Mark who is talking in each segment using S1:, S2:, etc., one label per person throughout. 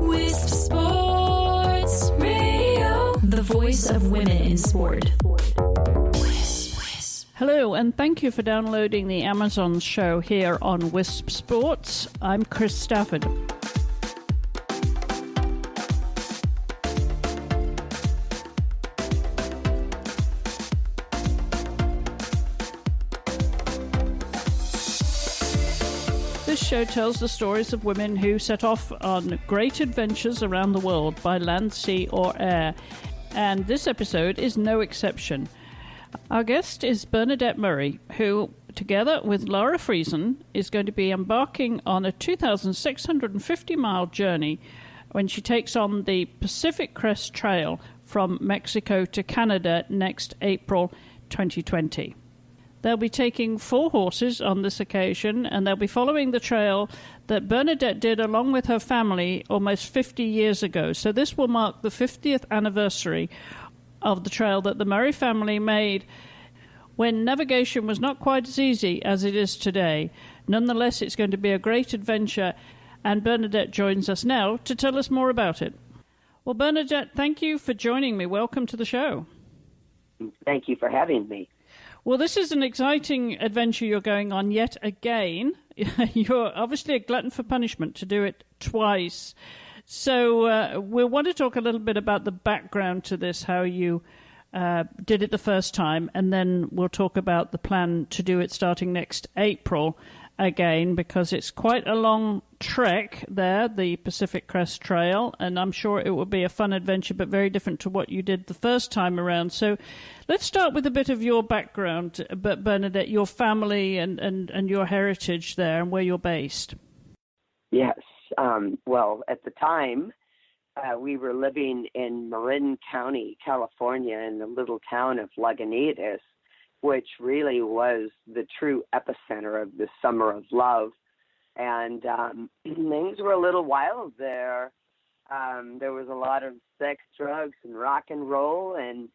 S1: Wisp Sports Radio, the voice of women in sport.
S2: Hello, and thank you for downloading the Amazon show here on Wisp Sports. I'm Chris Stafford. This show tells the stories of women who set off on great adventures around the world by land, sea, or air. And this episode is no exception. Our guest is Bernadette Murray, who, together with Lara Friesan, is going to be embarking on a 2,650-mile journey when she takes on the Pacific Crest Trail from Mexico to Canada next April 2020. They'll be taking 4 horses on this occasion, and they'll be following the trail that Bernadette did along with her family almost 50 years ago. So this will mark the 50th anniversary of the trail that the Murray family made when navigation was not quite as easy as it is today. Nonetheless, it's going to be a great adventure, and Bernadette joins us now to tell us more about it. Well, Bernadette, thank you for joining me. Welcome to the show.
S3: Thank you for having me.
S2: Well, this is an exciting adventure you're going on yet again. You're obviously a glutton for punishment to do it twice. So we'll want to talk a little bit about the background to this, how you did it the first time, and then we'll talk about the plan to do it starting next April again, because it's quite a long trek there, the Pacific Crest Trail, and I'm sure it will be a fun adventure, but very different to what you did the first time around. So let's start with a bit of your background, Bernadette, your family and your heritage there and where you're based.
S3: Yes. Well, at the time, we were living in Marin County, California, in the little town of Lagunitas, which really was the true epicenter of the summer of love. And things were a little wild there. There was a lot of sex, drugs, and rock and roll. And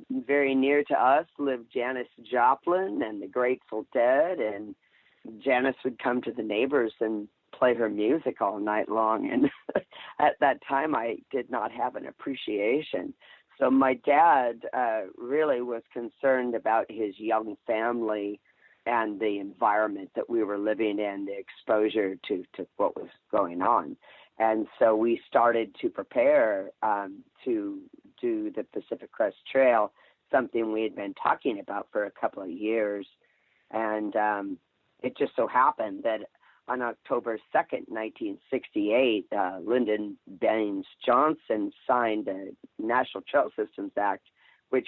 S3: very near to us lived Janis Joplin and the Grateful Dead. And Janis would come to the neighbors and play her music all night long. And at that time, I did not have an appreciation. So my dad really was concerned about his young family and the environment that we were living in, the exposure to what was going on. And so we started to prepare to do the Pacific Crest Trail, something we had been talking about for a couple of years. And it just so happened that on October 2nd, 1968, Lyndon Baines Johnson signed the National Trail Systems Act, which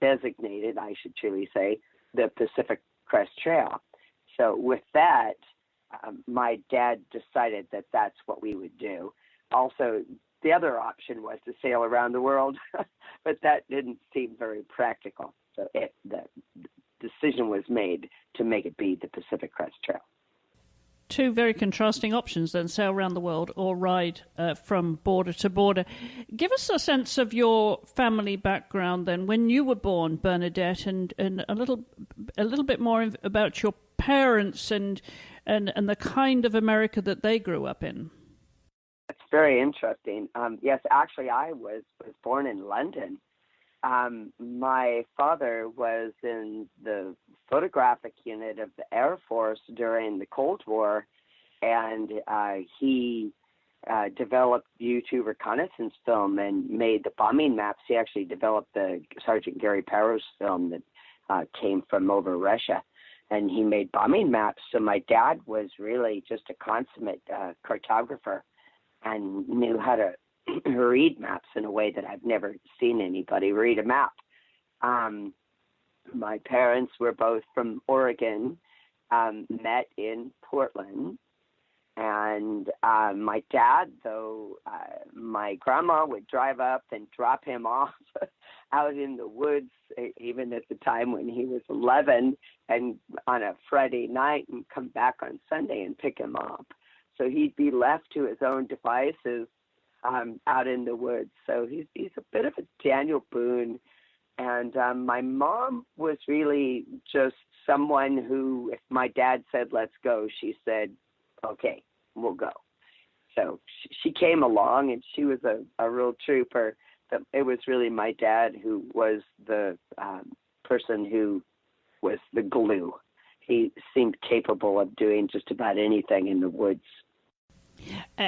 S3: designated, I should truly say, the Pacific Crest Trail. So with that, my dad decided that that's what we would do. Also, the other option was to sail around the world, but that didn't seem very practical. So the decision was made to make it be the Pacific Crest Trail.
S2: 2 very contrasting options then, sail around the world or ride from border to border. Give us a sense of your family background then, when you were born, Bernadette, and a little bit more about your parents and the kind of America that they grew up in.
S3: It's very interesting. Yes, actually, I was born in London. My father was in the photographic unit of the Air Force during the Cold War, and he developed U-2 reconnaissance film and made the bombing maps. He actually developed the Sergeant Gary Parrow's film that came from over Russia, and he made bombing maps. So my dad was really just a consummate cartographer and knew how to read maps in a way that I've never seen anybody read a map. My parents were both from Oregon, met in Portland, and my dad, though, my grandma would drive up and drop him off out in the woods, even at the time when he was 11, and on a Friday night, and come back on Sunday and pick him up. So he'd be left to his own devices out in the woods. So he's a bit of a Daniel Boone. And my mom was really just someone who, if my dad said, let's go, she said, okay, we'll go. So she came along, and she was a real trooper. It was really my dad who was the person who was the glue. He seemed capable of doing just about anything in the woods.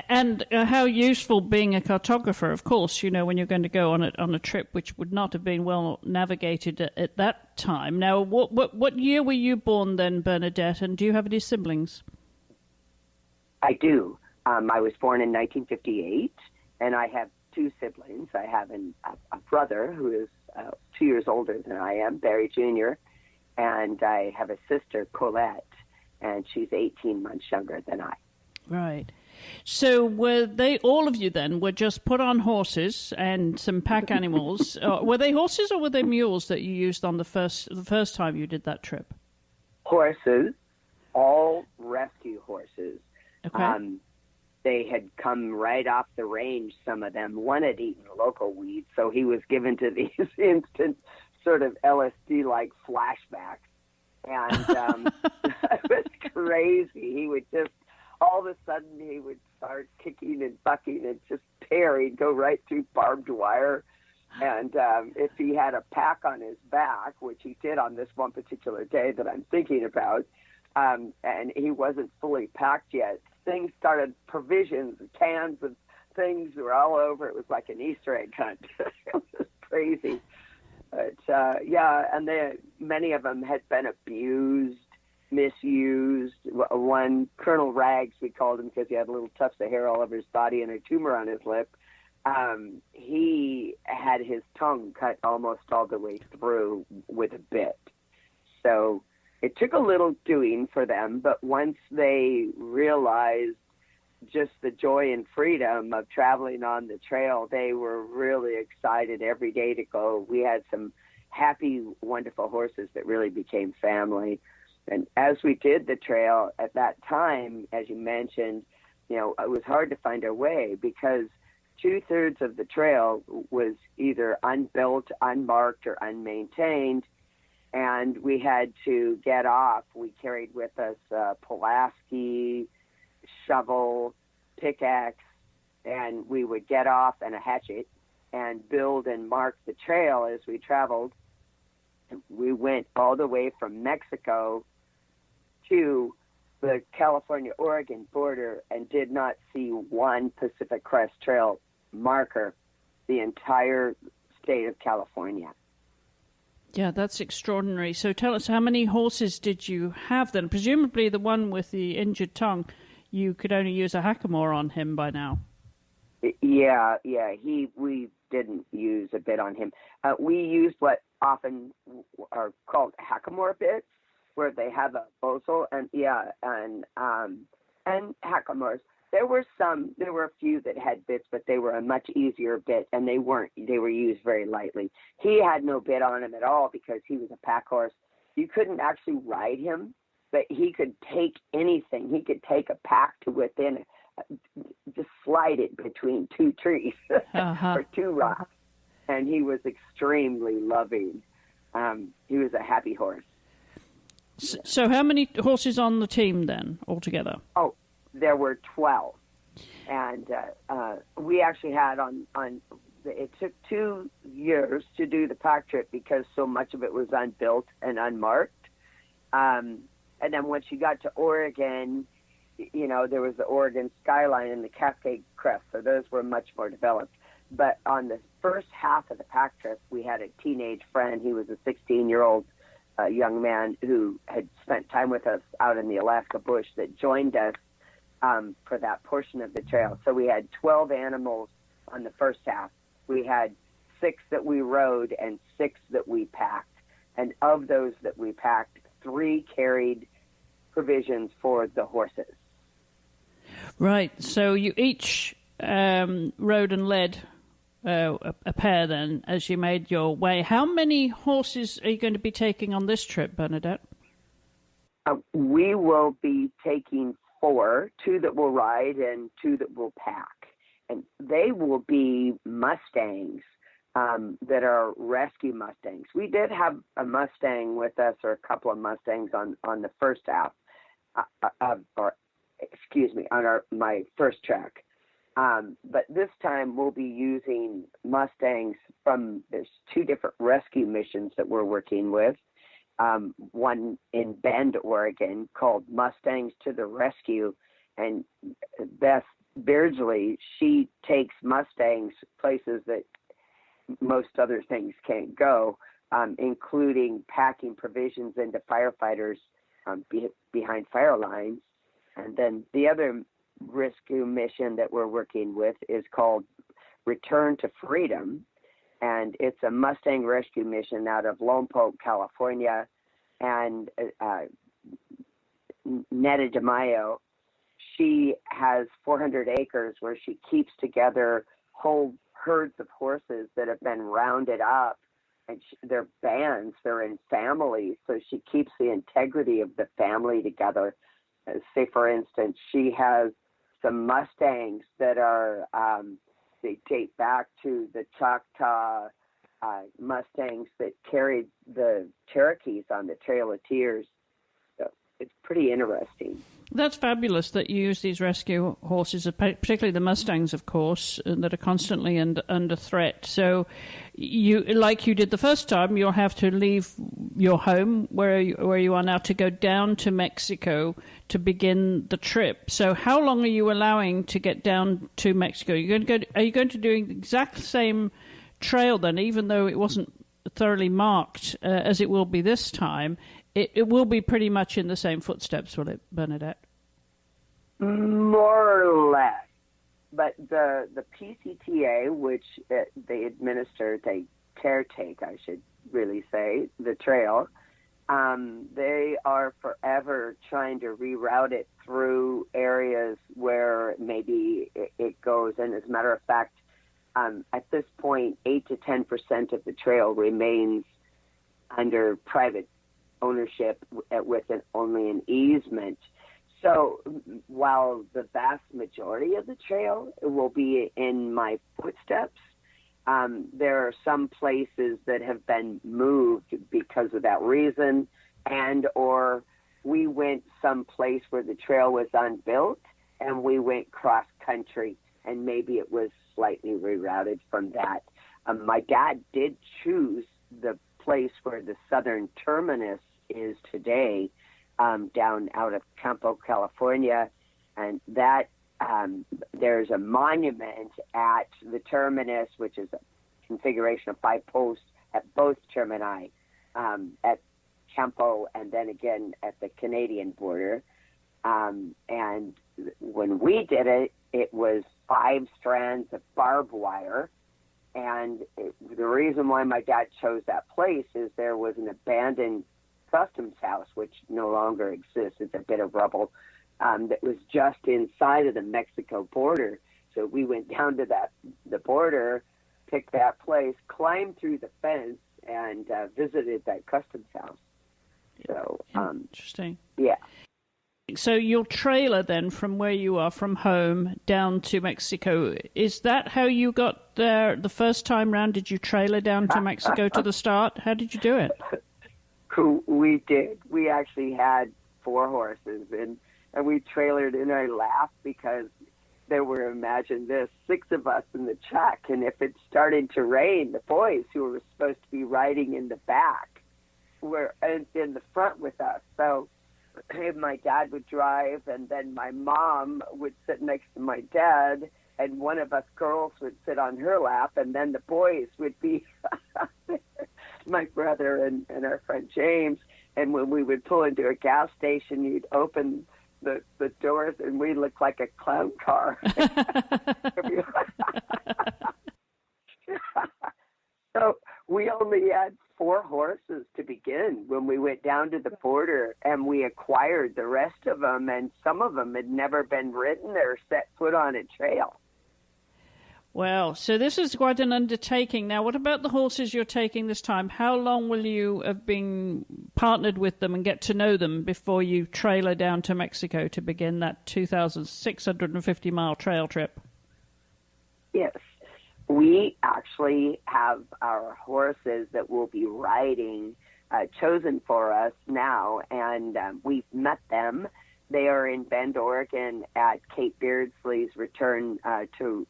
S2: And how useful being a cartographer, of course, when you're going to go on a trip which would not have been well navigated at that time. Now, what year were you born then, Bernadette, and do you have any siblings?
S3: I do. I was born in 1958, and I have two siblings. I have a brother who is 2 years older than I am, Barry Jr., and I have a sister, Colette, and she's 18 months younger than I.
S2: Right. So were they, all of you then, were just put on horses and some pack animals? Were they horses or were they mules that you used on the first time you did that trip?
S3: Horses, all rescue horses.
S2: Okay.
S3: They had come right off the range, some of them. One had eaten local weed, so he was given to these instant sort of LSD-like flashbacks. And it was crazy. He would just, all of a sudden, he would start kicking and bucking and just tear. He'd go right through barbed wire. And if he had a pack on his back, which he did on this one particular day that I'm thinking about, and he wasn't fully packed yet, things started, provisions, cans of things were all over. It was like an Easter egg hunt. It was crazy. But, and many of them had been abused, misused. One, Colonel Rags, we called him because he had little tufts of hair all over his body and a tumor on his lip. He had his tongue cut almost all the way through with a bit. So it took a little doing for them, but once they realized just the joy and freedom of traveling on the trail, they were really excited every day to go. We had some happy, wonderful horses that really became family. And as we did the trail at that time, as you mentioned, it was hard to find our way because 2/3 of the trail was either unbuilt, unmarked, or unmaintained. And we had to get off. We carried with us Pulaski, shovel, pickaxe, and we would get off and a hatchet and build and mark the trail as we traveled. We went all the way from Mexico to the California-Oregon border and did not see one Pacific Crest Trail marker the entire state of California.
S2: Yeah, that's extraordinary. So tell us, how many horses did you have then? Presumably the one with the injured tongue, you could only use a hackamore on him by now.
S3: Yeah. We didn't use a bit on him. We used what often are called hackamore bits, where they have a bozo and hackamores. There were a few that had bits, but they were a much easier bit, and they were used very lightly. He had no bit on him at all because he was a pack horse. You couldn't actually ride him, but he could take anything. He could take a pack to within, just slide it between two trees or two rocks, and he was extremely loving. He was a happy horse.
S2: So how many horses on the team then altogether?
S3: Oh, there were 12, and we actually had it took 2 years to do the pack trip because so much of it was unbuilt and unmarked. And then once you got to Oregon, there was the Oregon skyline and the Cascade Crest, so those were much more developed. But on the first half of the pack trip, we had a teenage friend. He was a 16-year-old young man who had spent time with us out in the Alaska bush that joined us for that portion of the trail. So we had 12 animals on the first half. We had 6 that we rode and 6 that we packed. And of those that we packed, 3 carried provisions for the horses.
S2: Right. So you each rode and led a pair then as you made your way. How many horses are you going to be taking on this trip, Bernadette?
S3: We will be taking 4, 2 that will ride and 2 that will pack. And they will be Mustangs that are rescue Mustangs. We did have a Mustang with us, or a couple of Mustangs on the first half, on my first track. But this time we'll be using Mustangs there's 2 different rescue missions that we're working with. One in Bend, Oregon, called Mustangs to the Rescue. And Beth Beardsley, she takes Mustangs places that most other things can't go, including packing provisions into firefighters behind fire lines. And then the other rescue mission that we're working with is called Return to Freedom, and it's a Mustang rescue mission out of Lompoc, California. And Netta DeMaio, she has 400 acres where she keeps together whole herds of horses that have been rounded up, and they're bands, they're in families, so she keeps the integrity of the family together. Say, for instance, she has some Mustangs that are, they date back to the Choctaw Mustangs that carried the Cherokees on the Trail of Tears. So it's pretty interesting.
S2: That's fabulous that you use these rescue horses, particularly the Mustangs, of course, that are constantly under threat. So you, like you did the first time, you'll have to leave your home where you are now to go down to Mexico to begin the trip. So how long are you allowing to get down to Mexico? Are you going to do the exact same trail then, even though it wasn't thoroughly marked as it will be this time? It will be pretty much in the same footsteps, will it, Bernadette?
S3: More or less. But the PCTA, which they administer, they caretake, I should really say, the trail, they are forever trying to reroute it through areas where maybe it goes. And as a matter of fact, at this point, 8 to 10% of the trail remains under private ownership with only an easement. So while the vast majority of the trail will be in my footsteps, there are some places that have been moved because of that reason, and or we went someplace where the trail was unbuilt and we went cross country, and maybe it was slightly rerouted from that. My dad did choose the place where the southern terminus is today, down out of Campo, California, and that there's a monument at the terminus, which is a configuration of 5 posts at both termini, at Campo and then again at the Canadian border. And when we did it, it was 5 strands of barbed wire. And the reason why my dad chose that place is there was an abandoned customs house, which no longer exists. It's a bit of rubble, that was just inside of the Mexico border. So we went down to the border, picked that place, climbed through the fence, and visited that customs house. So
S2: interesting.
S3: Yeah.
S2: So your trailer then, from where you are, from home down to Mexico, is that how you got there the first time round? Did you trailer down to Mexico to the start? How did you do it?
S3: We did. We actually had 4 horses, and we trailered, and I laughed because there were, imagine this, 6 of us in the truck, and if it started to rain, the boys who were supposed to be riding in the back were in the front with us. So my dad would drive, and then my mom would sit next to my dad, and one of us girls would sit on her lap, and then the boys would be my brother and our friend James. And when we would pull into a gas station, you'd open the doors, and we looked like a clown car. So we only had 4 horses to begin when we went down to the border, and we acquired the rest of them, and some of them had never been ridden or set foot on a trail.
S2: Well, so this is quite an undertaking. Now, what about the horses you're taking this time? How long will you have been partnered with them and get to know them before you trailer down to Mexico to begin that 2,650-mile trail trip?
S3: Yes. We actually have our horses that will be riding chosen for us now, and we've met them. They are in Bend, Oregon at Kate Beardsley's return to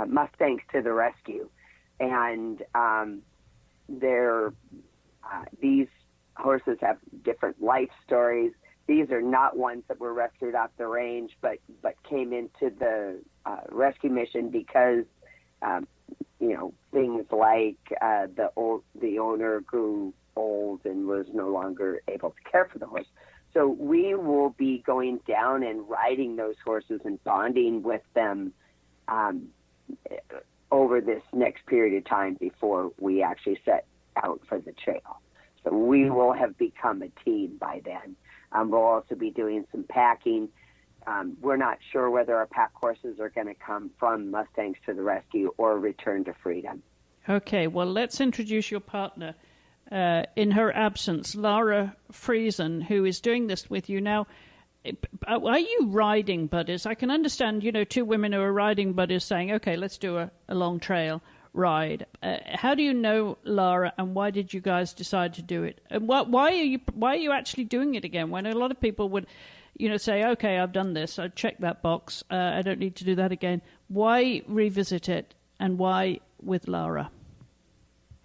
S3: Mustangs to the Rescue. And these horses have different life stories. These are not ones that were rescued off the range, but came into the rescue mission because, things like the owner grew old and was no longer able to care for the horse. So we will be going down and riding those horses and bonding with them over this next period of time before we actually set out for the trail. So we will have become a team by then. We'll also be doing some packing. We're not sure whether our pack horses are going to come from Mustangs to the Rescue or Return to Freedom. Okay, well, let's introduce your partner in her absence, Lara Friesan, who is doing this with you now. Are you riding buddies? I can understand, two women who are riding buddies saying, okay, let's do a long trail ride. How do you know Lara, and why did you guys decide to do it? And why are you actually doing it again? When a lot of people would, say, okay, I've done this, I checked that box, I don't need to do that again. Why revisit it, and why with Lara?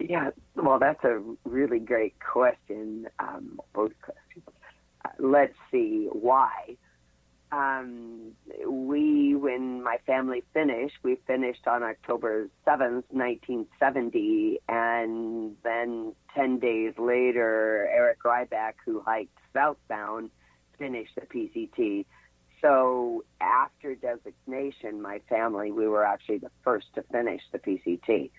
S3: Yeah, well, that's a really great question. Both questions. Let's see why. When my family finished, we finished on October 7th, 1970, and then 10 days later, Eric Ryback, who hiked southbound, finished the PCT. So after designation, my family, we were actually the first to finish the PCT.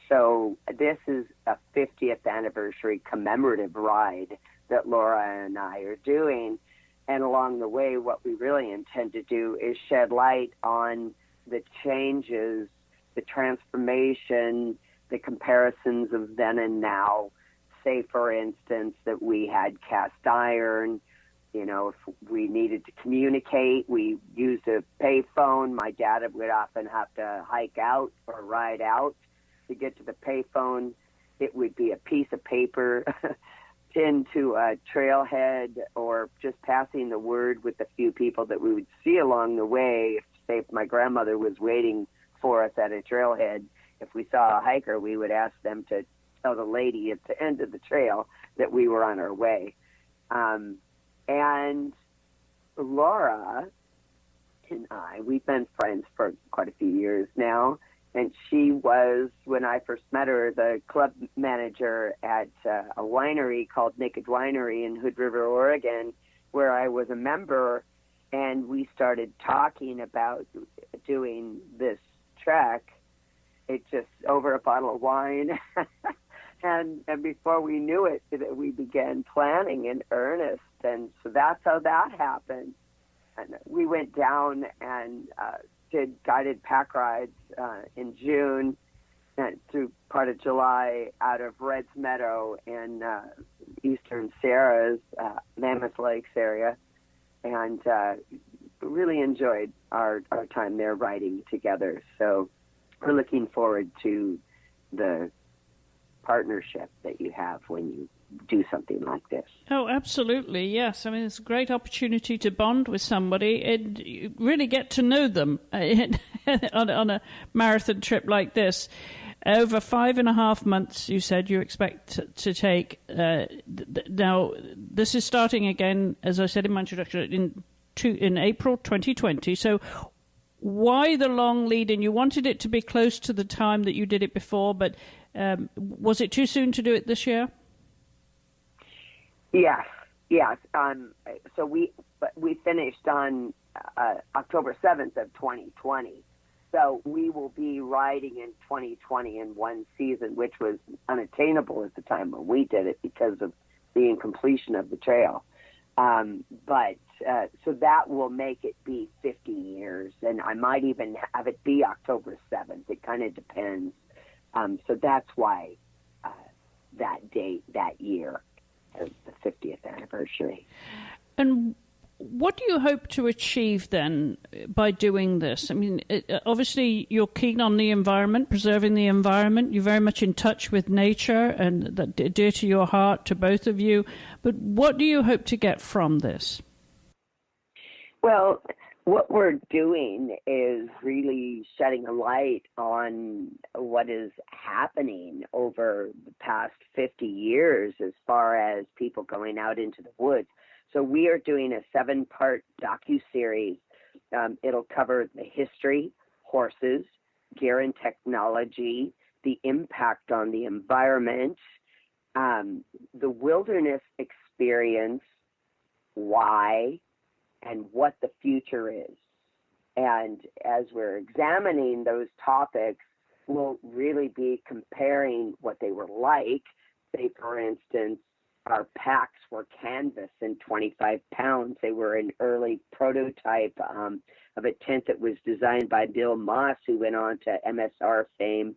S3: So this is a 50th anniversary commemorative ride that Laura and I are doing. And along the way, what we really intend to do is shed light on the changes, the transformation, the comparisons of then and now. Say, for instance, that we had cast iron. If we needed to communicate, we used a payphone. My dad would often have to hike out or ride out to get to the payphone. It would be a piece of paper pinned to a trailhead, or just passing the word with a few people that we would see along the way. Say if my grandmother was waiting for us at a trailhead, if we saw a hiker, we would ask them to tell the lady at the end of the trail that we were on our way. And Laura and I, we've been friends for quite a few years now. And she was, when I first met her, the club manager at a winery called Naked Winery in Hood River, Oregon, where I was a member. And we started talking about doing this trek. It just over a bottle of wine. and before we knew it, we began planning in earnest. And so that's how that happened. And we went down and did guided pack rides in June and through part of July out of Reds Meadow in eastern Sierras, Mammoth Lakes area, and really enjoyed our time there riding together. So we're looking forward to the partnership that you have when you do something like this.
S2: Oh, absolutely, yes. I mean, it's a great opportunity to bond with somebody and you really get to know them on a marathon trip like this. Over 5.5 months, you said you expect to take. Now, this is starting again, as I said in my introduction, in April 2020. So why the long lead? And you wanted it to be close to the time that you did it before, but was it too soon to do it this year?
S3: Yes. So we finished on October 7th of 2020. So we will be riding in 2020 in one season, which was unattainable at the time when we did it because of the incompletion of the trail. So that will make it be 50 years, and I might even have it be October 7th. It kind of depends. So that's why that date, that year, the 50th anniversary.
S2: And what do you hope to achieve then by doing this? I mean, obviously you're keen on the environment, preserving the environment. You're very much in touch with nature and that dear to your heart, to both of you. But what do you hope to get from this?
S3: Well, what we're doing is really shedding a light on what is happening over the past 50 years as far as people going out into the woods. So we are doing a 7-part docuseries. It'll cover the history, horses, gear and technology, the impact on the environment, the wilderness experience, why, and what the future is. And as we're examining those topics, we'll really be comparing what they were like. Say, for instance, our packs were canvas and 25 pounds. They were an early prototype of a tent that was designed by Bill Moss, who went on to MSR fame.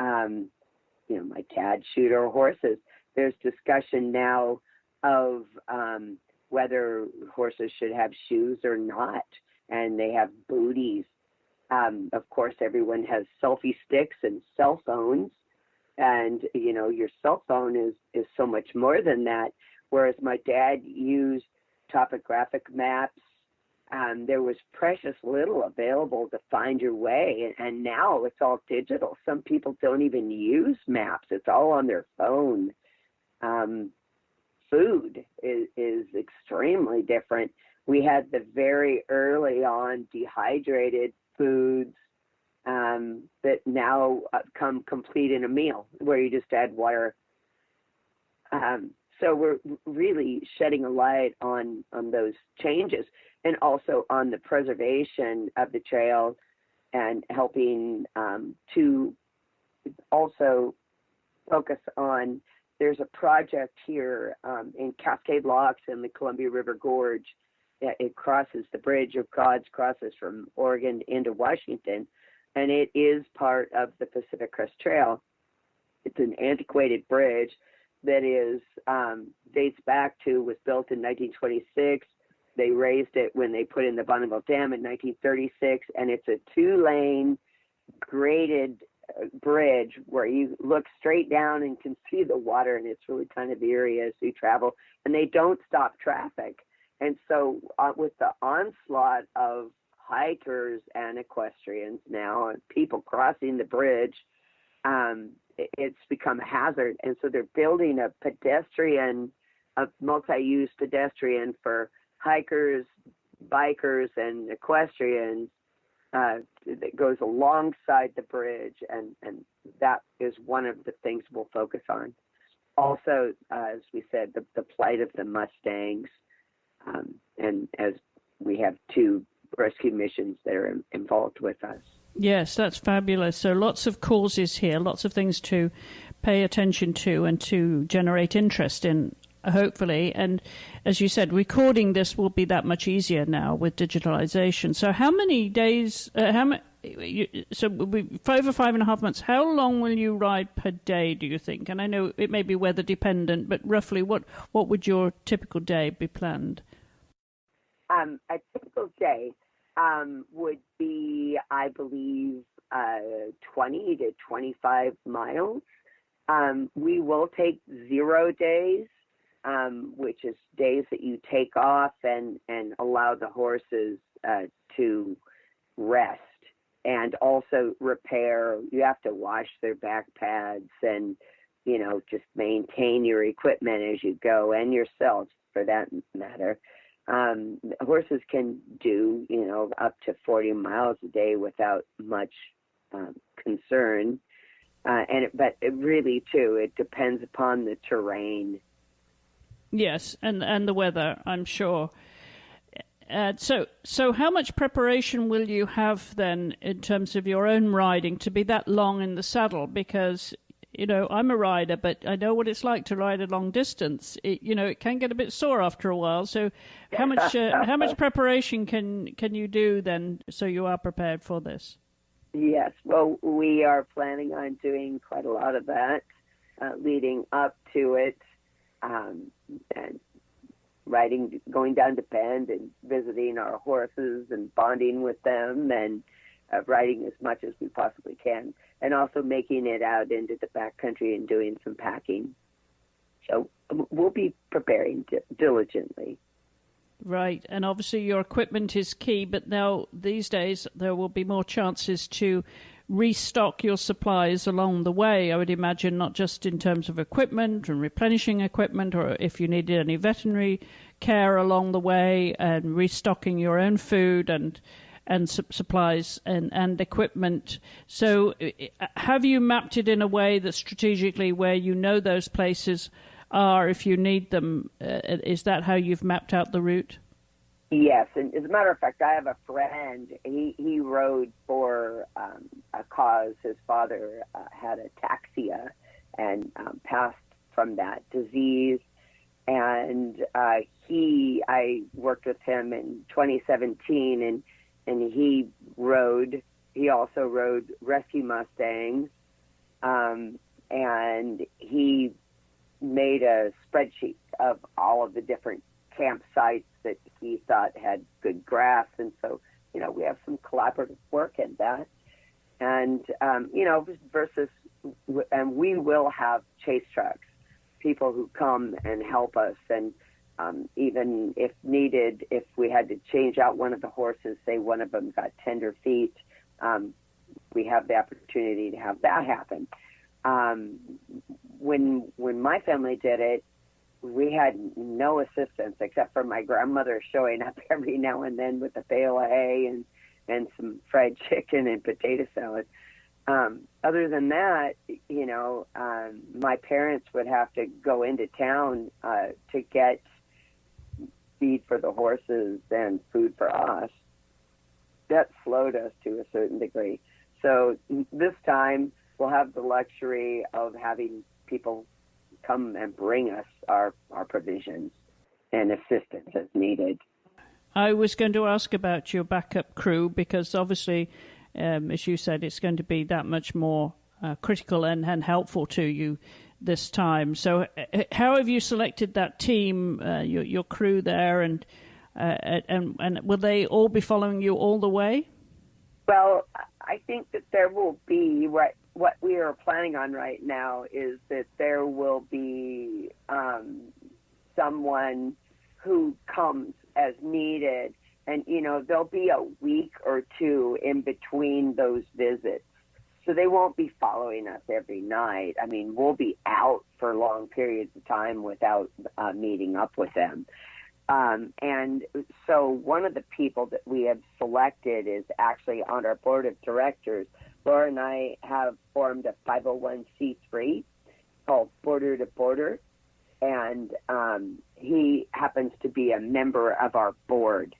S3: My dad shoot our horses. There's discussion now of whether horses should have shoes or not, and they have booties. Of course, everyone has selfie-sticks and cell phones, and, your cell phone is so much more than that, whereas my dad used topographic maps. There was precious little available to find your way, and now it's all digital. Some people don't even use maps. It's all on their phone. Food is extremely different. We had the very early on dehydrated foods that now come complete in a meal, where you just add water. So we're really shedding a light on those changes, and also on the preservation of the trail, and helping to also focus on, there's a project here in Cascade Locks in the Columbia River Gorge. It crosses the Bridge of Gods, crosses from Oregon into Washington, and it is part of the Pacific Crest Trail. It's an antiquated bridge that is dates back to, was built in 1926. They raised it when they put in the Bonneville Dam in 1936, and it's a 2-lane graded bridge where you look straight down and can see the water, and it's really kind of eerie as you travel, and they don't stop traffic. And so with the onslaught of hikers and equestrians now, and people crossing the bridge, it's become a hazard. And so they're building a multi-use pedestrian for hikers, bikers, and equestrians that goes alongside the bridge, and that is one of the things we'll focus on. Also, as we said, the plight of the Mustangs, and as we have 2 rescue missions that are involved with us.
S2: Yes, that's fabulous. So lots of causes here, lots of things to pay attention to and to generate interest in, hopefully. And as you said, recording this will be that much easier now with digitalization. So how many days, for over 5.5 months, how long will you ride per day, do you think? And I know it may be weather dependent, but roughly what would your typical day be planned?
S3: A typical day would be, I believe, 20 to 25 miles. We will take 0 days, which is days that you take off and allow the horses to rest, and also repair. You have to wash their back pads and, just maintain your equipment as you go, and yourself for that matter. Horses can do, up to 40 miles a day without much concern. But it really, too, it depends upon the terrain.
S2: Yes, and the weather, I'm sure. So how much preparation will you have then in terms of your own riding to be that long in the saddle? Because, I'm a rider, but I know what it's like to ride a long distance. It can get a bit sore after a while. So how much preparation can you do then so you are prepared for this?
S3: Yes, well, we are planning on doing quite a lot of that leading up to it, and riding, going down to Bend and visiting our horses and bonding with them, and riding as much as we possibly can, and also making it out into the backcountry and doing some packing. So we'll be preparing diligently.
S2: Right, and obviously your equipment is key, but now these days there will be more chances to restock your supplies along the way, I would imagine, not just in terms of equipment and replenishing equipment, or if you needed any veterinary care along the way, and restocking your own food and supplies and equipment. So have you mapped it in a way that strategically where you know those places are if you need them? Is that how you've mapped out the route?
S3: Yes, and as a matter of fact, I have a friend. He rode for a cause. His father had ataxia and passed from that disease. And I worked with him in 2017, and he also rode rescue Mustangs, and he made a spreadsheet of all of the different campsites that he thought had good grass. And so, we have some collaborative work in that. And, and we will have chase trucks, people who come and help us. And even if needed, if we had to change out one of the horses, say one of them got tender feet, we have the opportunity to have that happen. When my family did it, we had no assistance except for my grandmother showing up every now and then with a bale of hay and some fried chicken and potato salad. Other than that, my parents would have to go into town to get feed for the horses and food for us. That slowed us to a certain degree. So this time we'll have the luxury of having people come and bring us our provisions and assistance as needed.
S2: I was going to ask about your backup crew because obviously, as you said, it's going to be that much more critical and helpful to you this time. So how have you selected that team, your crew there, and will they all be following you all the way?
S3: Well, I think that there will be what we are planning on right now is that there will be someone who comes as needed, and there'll be a week or two in between those visits, so they won't be following us every night. I mean, we'll be out for long periods of time without meeting up with them. And so one of the people that we have selected is actually on our board of directors. Laura and I have formed a 501c3 called Border to Border, and he happens to be a member of our board.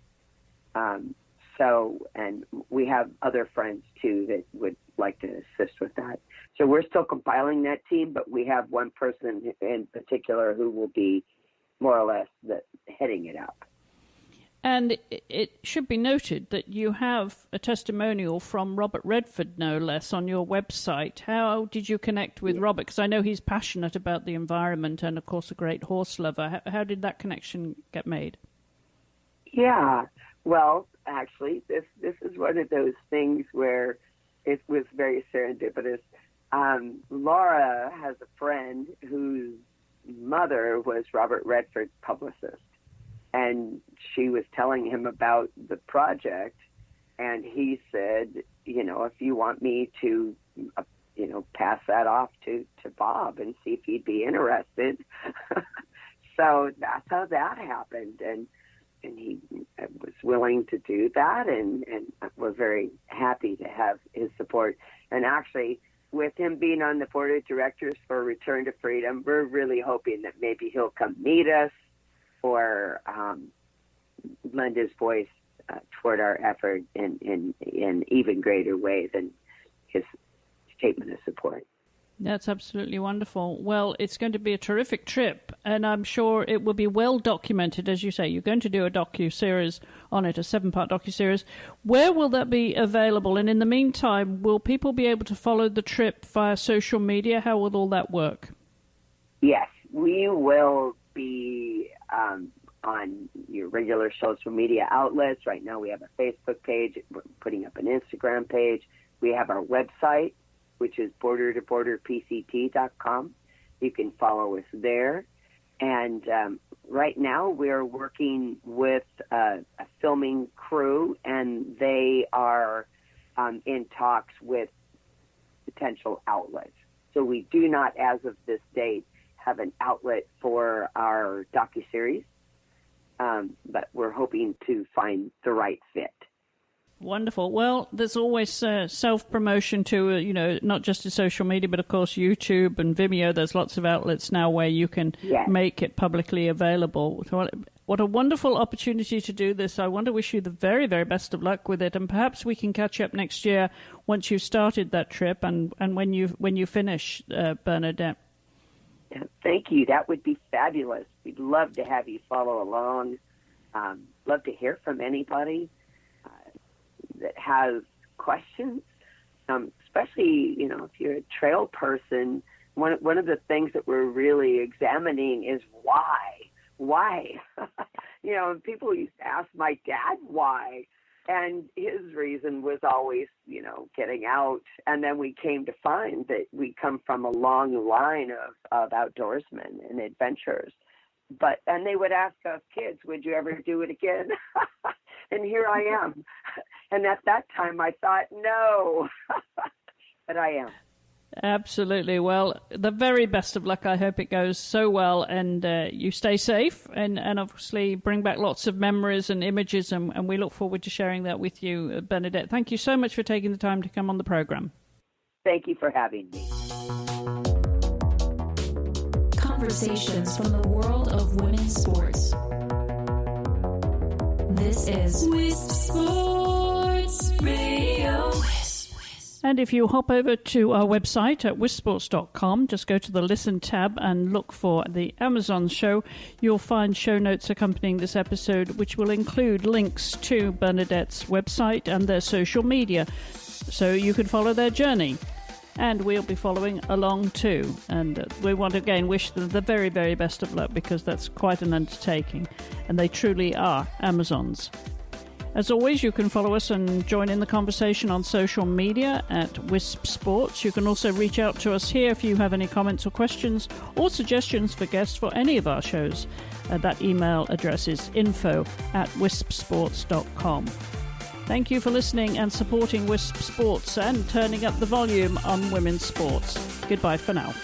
S3: And we have other friends, too, that would like to assist with that. So we're still compiling that team, but we have one person in particular who will be more or less heading it up.
S2: And it should be noted that you have a testimonial from Robert Redford, no less, on your website. How did you connect with Robert? Because I know he's passionate about the environment and, of course, a great horse lover. How did that connection get made?
S3: Yeah, well, actually, this is one of those things where it was very serendipitous. Laura has a friend whose mother was Robert Redford's publicist. And she was telling him about the project, and he said, if you want me to, pass that off to Bob and see if he'd be interested. So that's how that happened, and he was willing to do that, and we're very happy to have his support. And actually, with him being on the board of directors for Return to Freedom, we're really hoping that maybe he'll come meet us, or lend his voice toward our effort in even greater way than his statement of support.
S2: That's absolutely wonderful. Well, it's going to be a terrific trip, and I'm sure it will be well documented. As you say, you're going to do a docu-series on it, a 7-part docu-series. Where will that be available? And in the meantime, will people be able to follow the trip via social media? How will all that work?
S3: Yes, we will be on your regular social media outlets. Right now we have a Facebook page. We're putting up an Instagram page. We have our website, which is bordertoborderpct.com. You can follow us there. And right now we're working with a filming crew, and they are in talks with potential outlets. So we do not, as of this date, have an outlet for our docuseries, but we're hoping to find the right fit.
S2: Wonderful. Well, there's always self-promotion to, not just in social media, but of course YouTube and Vimeo. There's lots of outlets now where you can make it publicly available. So what a wonderful opportunity to do this. I want to wish you the very, very best of luck with it. And perhaps we can catch up next year once you've started that trip and when you finish, Bernadette.
S3: Yeah, thank you. That would be fabulous. We'd love to have you follow along. Love to hear from anybody that has questions, especially, if you're a trail person. One of the things that we're really examining is why. People used to ask my dad why, and his reason was always, getting out. And then we came to find that we come from a long line of outdoorsmen and adventurers. And they would ask us kids, would you ever do it again? And here I am. And at that time, I thought, no, but I am.
S2: Absolutely. Well, the very best of luck. I hope it goes so well and you stay safe and obviously bring back lots of memories and images. And we look forward to sharing that with you, Bernadette. Thank you so much for taking the time to come on the program.
S3: Thank you for having me.
S1: Conversations from the world of women's sports. This is Wisp Sports Radio.
S2: And if you hop over to our website at wispsports.com, just go to the Listen tab and look for the Amazon show. You'll find show notes accompanying this episode, which will include links to Bernadette's website and their social media, so you can follow their journey. And we'll be following along too. And we want to again wish them the very, very best of luck, because that's quite an undertaking. And they truly are Amazons. As always, you can follow us and join in the conversation on social media at Wisp Sports. You can also reach out to us here if you have any comments or questions or suggestions for guests for any of our shows. That email address is info@wispsports.com. Thank you for listening and supporting Wisp Sports and turning up the volume on women's sports. Goodbye for now.